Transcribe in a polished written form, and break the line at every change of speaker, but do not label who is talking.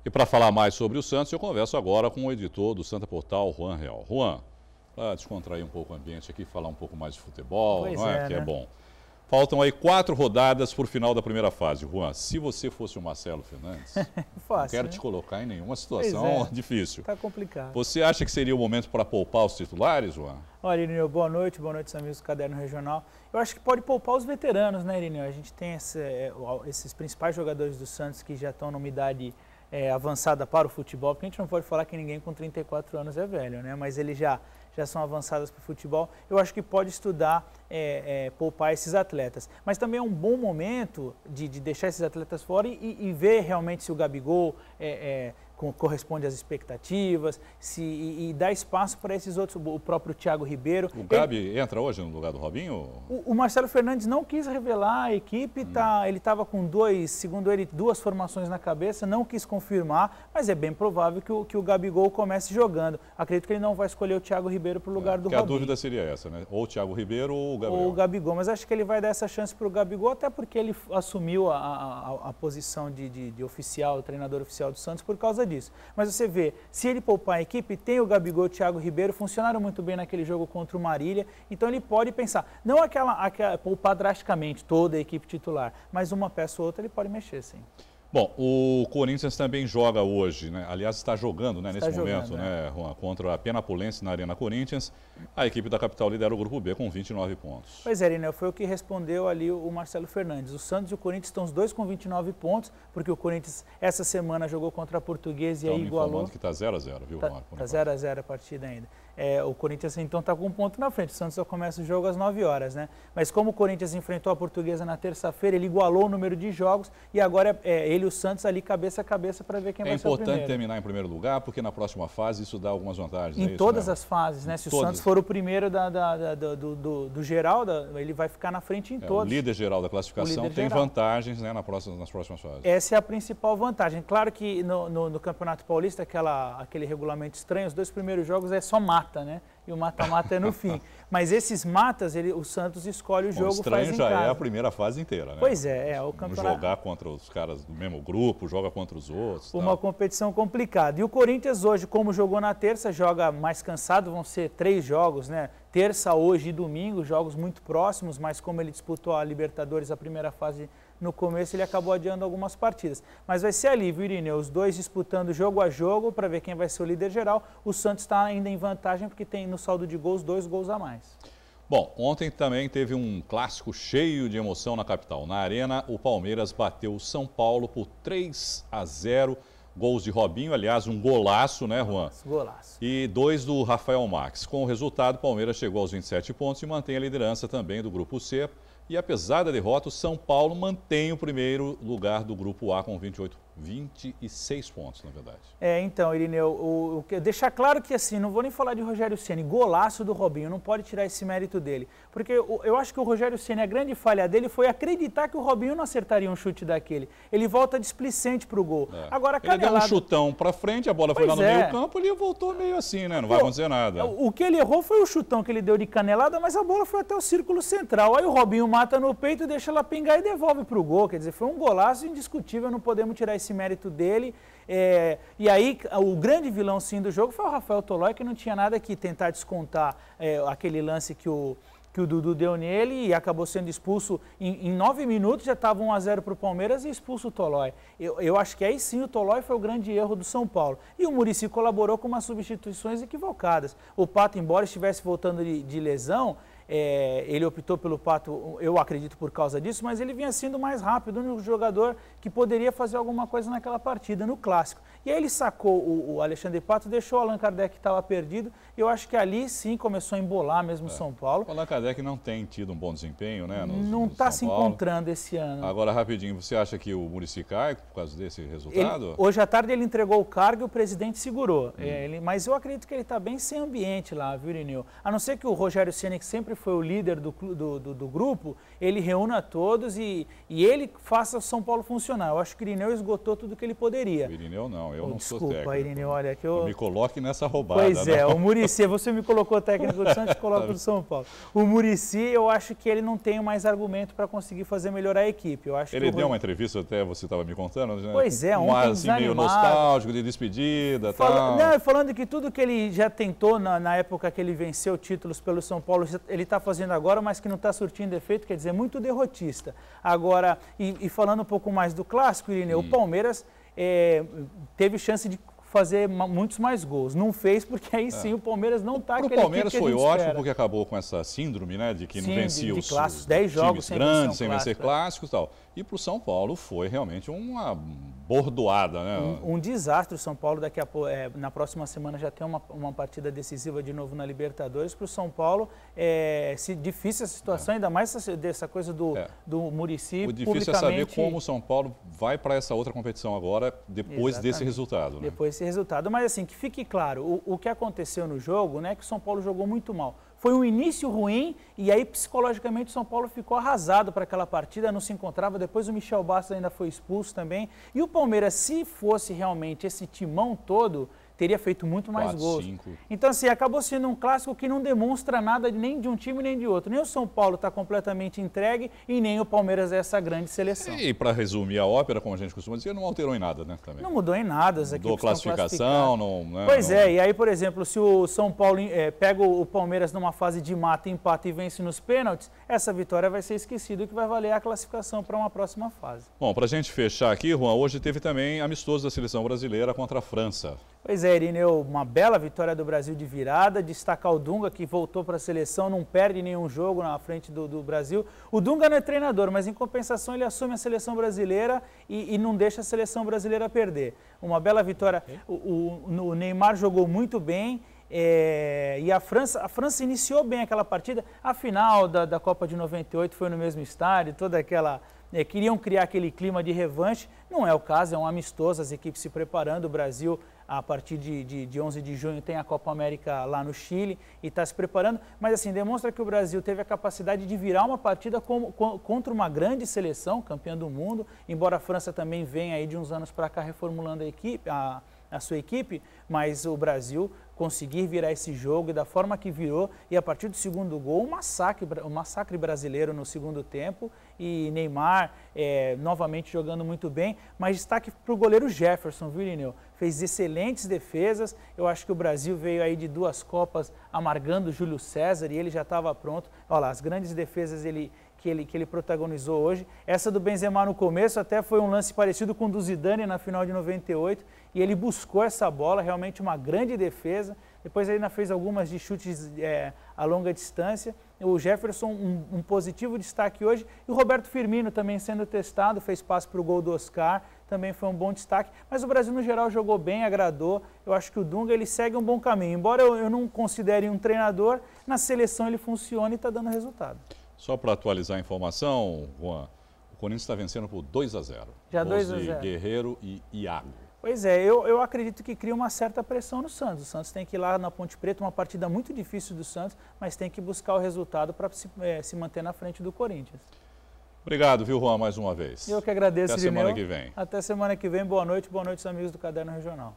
E para falar mais sobre o Santos, eu converso agora com o editor do Santa Portal, Juan Real. Juan, para descontrair um pouco o ambiente aqui, falar um pouco mais de futebol,
Pois
não é?
é,
Que
né?
é bom. Faltam aí 4 rodadas por final da primeira fase. Juan, se você fosse o Marcelo Fernandes,
Fácil,
não quero
né?
te colocar em nenhuma situação difícil.
Tá complicado.
Você acha que seria o momento para poupar os titulares, Juan?
Olha, Irineu, boa noite amigos do Caderno Regional. Eu acho que pode poupar os veteranos, né, Irineu? A gente tem esses principais jogadores do Santos que já estão numa idade avançada para o futebol, porque a gente não pode falar que ninguém com 34 anos é velho, né? Mas eles já são avançados para o futebol. Eu acho que pode estudar poupar esses atletas. Mas também é um bom momento de deixar esses atletas fora e ver realmente se o Gabigol corresponde às expectativas, e dar espaço para esses outros, o próprio Thiago Ribeiro.
O Gabi entra hoje no lugar do Robinho?
O Marcelo Fernandes não quis revelar a equipe, ele estava com segundo ele, duas formações na cabeça, não quis confirmar, mas é bem provável que o Gabigol comece jogando. Acredito que ele não vai escolher o Thiago Ribeiro para o lugar do Robinho.
A dúvida seria essa, né? Ou o Thiago Ribeiro ou o Gabriel.
Ou o Gabigol, mas acho que ele vai dar essa chance para o Gabigol, até porque ele assumiu a posição de oficial, treinador oficial do Santos por causa disso. Mas você vê, se ele poupar a equipe, tem o Gabigol e o Thiago Ribeiro, funcionaram muito bem naquele jogo contra o Marília, então ele pode pensar, não poupar drasticamente toda a equipe titular, mas uma peça ou outra ele pode mexer, sim.
Bom, o Corinthians também joga hoje, né? Aliás, está jogando, né, nesse momento, né, Juan, contra a Penapolense na Arena Corinthians. A equipe da capital lidera o grupo B com 29 pontos.
Pois é, Irineu, foi o que respondeu ali o Marcelo Fernandes. O Santos e o Corinthians estão os dois com 29 pontos, porque o Corinthians essa semana jogou contra a Portuguesa e aí igualou.
Que está 0-0, viu,
Juan? Está 0-0 a partida ainda. O Corinthians então está com um ponto na frente, o Santos só começa o jogo às 9 horas, né? Mas como o Corinthians enfrentou a Portuguesa na terça-feira, ele igualou o número de jogos e agora ele e o Santos ali cabeça a cabeça para ver quem vai ser o primeiro.
É importante terminar em primeiro lugar, porque na próxima fase isso dá algumas vantagens.
Em todas as fases, né? Se o Santos for o primeiro do geral, ele vai ficar na frente em todos.
O líder geral da classificação tem vantagens, né, nas próximas fases.
Essa é a principal vantagem. Claro que no Campeonato Paulista, aquele regulamento estranho, os dois primeiros jogos é só mata, né? E o mata-mata é no fim. Mas esses matas, o Santos escolhe o jogo, faz em casa.
O estranho já é a primeira fase inteira, né?
Pois é, o campeonato.
Jogar contra os caras do mesmo grupo, joga contra os outros.
Uma competição complicada. E o Corinthians hoje, como jogou na terça, joga mais cansado, vão ser 3 jogos, né? Terça, hoje e domingo, jogos muito próximos, mas como ele disputou a Libertadores, a primeira fase no começo, ele acabou adiando algumas partidas. Mas vai ser ali, viu, Irineu? Os dois disputando jogo a jogo para ver quem vai ser o líder geral. O Santos está ainda em vantagem porque tem no saldo de gols 2 gols a mais.
Bom, ontem também teve um clássico cheio de emoção na capital. Na Arena, o Palmeiras bateu o São Paulo por 3-0. Gols de Robinho, aliás, um golaço, né, Juan?
Golaço.
E 2 do Rafael Marques. Com o resultado, o Palmeiras chegou aos 27 pontos e mantém a liderança também do Grupo C. E apesar da derrota, o São Paulo mantém o primeiro lugar do Grupo A com 26 pontos, na verdade.
Então, Irineu, deixar claro que assim, não vou nem falar de Rogério Ceni, golaço do Robinho, não pode tirar esse mérito dele. Porque eu acho que o Rogério Ceni, a grande falha dele foi acreditar que o Robinho não acertaria um chute daquele. Ele volta displicente pro gol. Agora,
ele deu um chutão pra frente, a bola foi lá no meio campo, ele voltou meio assim, né? Não vai acontecer nada.
O que ele errou foi o chutão que ele deu de canelada, mas a bola foi até o círculo central. Aí o Robinho mata no peito, deixa ela pingar e devolve pro gol. Quer dizer, foi um golaço indiscutível, não podemos tirar esse mérito dele. E aí, o grande vilão sim do jogo foi o Rafael Tolói, que não tinha nada que tentar descontar aquele lance que o Dudu deu nele e acabou sendo expulso. Em 9 minutos já estava 1-0 para o Palmeiras e expulso o Tolói. Eu acho que aí sim o Tolói foi o grande erro do São Paulo. E o Muricy colaborou com umas substituições equivocadas. O Pato, embora estivesse voltando de lesão, ele optou pelo Pato, eu acredito por causa disso, mas ele vinha sendo mais rápido, um jogador que poderia fazer alguma coisa naquela partida, no Clássico. E aí ele sacou o Alexandre Pato, deixou o Allan Kardec que estava perdido, e eu acho que ali sim começou a embolar mesmo o São Paulo.
O Allan Kardec não tem tido um bom desempenho, né?
Não está se encontrando esse ano.
Agora, rapidinho, você acha que o Muricy cai por causa desse resultado?
Hoje à tarde ele entregou o cargo e o presidente segurou. Mas eu acredito que ele está bem sem ambiente lá, viu, Irineu? A não ser que o Rogério Ceni, que sempre sempre foi o líder do grupo, ele reúna todos e ele faça o São Paulo funcionar. Eu acho que o Irineu esgotou tudo que ele poderia.
O Irineu não, eu não sou
técnico. Desculpa, Irineu, olha que eu...
Não me coloque nessa roubada.
Pois é, o Muricy, você me colocou técnico do Santos, coloca do São Paulo. O Muricy, eu acho que ele não tem mais argumento para conseguir fazer melhorar a equipe. Eu acho
ele
que
deu uma entrevista, até você estava me contando, né?
Pois é, ontem
assim, meio nostálgico, de despedida, tal.
Não, falando que tudo que ele já tentou na época que ele venceu títulos pelo São Paulo, ele está fazendo agora, mas que não está surtindo efeito, quer dizer, muito derrotista. Agora, e falando um pouco mais do clássico, Irineu, o Palmeiras teve chance de fazer muitos mais gols. Não fez porque aí sim o Palmeiras não está aquele.
O Palmeiras foi ótimo porque acabou com essa síndrome, né, de que não vencia os
clássicos, 10 jogos
times grandes, sem vencer clássicos e tal. E para o São Paulo foi realmente uma bordoada, né?
Um desastre. O São Paulo daqui a pouco, na próxima semana já tem uma partida decisiva de novo na Libertadores. Para o São Paulo, difícil essa situação, ainda mais dessa coisa do Muricy.
O difícil é saber como o São Paulo vai para essa outra competição agora, depois desse resultado. Né?
Depois desse resultado. Mas assim, que fique claro, o que aconteceu no jogo, né, que o São Paulo jogou muito mal. Foi um início ruim e aí psicologicamente o São Paulo ficou arrasado para aquela partida, não se encontrava. Depois o Michel Bastos ainda foi expulso também. E o Palmeiras, se fosse realmente esse timão todo, teria feito muito mais
4,
gols.
5.
Então, assim, acabou sendo um clássico que não demonstra nada nem de um time nem de outro. Nem o São Paulo está completamente entregue e nem o Palmeiras é essa grande seleção.
E para resumir a ópera, como a gente costuma dizer, não alterou em nada, né? Também.
Não mudou em nada. As equipes
mudou classificação, não... Né,
pois e aí, por exemplo, se o São Paulo pega o Palmeiras numa fase de mata, empata e vence nos pênaltis, essa vitória vai ser esquecida, que vai valer a classificação para uma próxima fase.
Bom, para a gente fechar aqui, Juan, hoje teve também amistoso da seleção brasileira contra a França.
Pois é, Irineu, uma bela vitória do Brasil de virada, destacar o Dunga, que voltou para a seleção, não perde nenhum jogo na frente do Brasil. O Dunga não é treinador, mas em compensação ele assume a seleção brasileira e não deixa a seleção brasileira perder. Uma bela vitória, o Neymar jogou muito bem. E a França iniciou bem aquela partida. A final da Copa de 98 foi no mesmo estádio, toda aquela... queriam criar aquele clima de revanche. Não é o caso, é um amistoso, as equipes se preparando. O Brasil, a partir de 11 de junho, tem a Copa América lá no Chile e está se preparando. Mas assim, demonstra que o Brasil teve a capacidade de virar uma partida contra uma grande seleção, campeã do mundo. Embora a França também venha aí de uns anos para cá reformulando a sua equipe, mas o Brasil conseguir virar esse jogo e da forma que virou, e a partir do segundo gol, um massacre brasileiro no segundo tempo, e Neymar novamente jogando muito bem, mas destaque para o goleiro Jefferson, viu, Irineu? Fez excelentes defesas. Eu acho que o Brasil veio aí de 2 Copas amargando o Júlio César e ele já estava pronto. Olha lá, as grandes defesas que ele protagonizou hoje. Essa do Benzema no começo até foi um lance parecido com o do Zidane na final de 98, e ele buscou essa bola, realmente uma grande defesa. Depois ele ainda fez algumas de chutes a longa distância. O Jefferson, um positivo destaque hoje. E o Roberto Firmino também sendo testado, fez passe para o gol do Oscar, também foi um bom destaque. Mas o Brasil, no geral, jogou bem, agradou. Eu acho que o Dunga ele segue um bom caminho. Embora eu não considere um treinador, na seleção ele funciona e está dando resultado.
Só para atualizar a informação, Juan, o Corinthians está vencendo por 2-0.
Já 2-0.
Guerreiro e Iago.
Pois é, eu acredito que cria uma certa pressão no Santos. O Santos tem que ir lá na Ponte Preta, uma partida muito difícil do Santos, mas tem que buscar o resultado para se manter na frente do Corinthians.
Obrigado, viu, Juan, mais uma vez.
Eu que agradeço,
Até semana que vem.
Até semana que vem. Boa noite, amigos do Caderno Regional.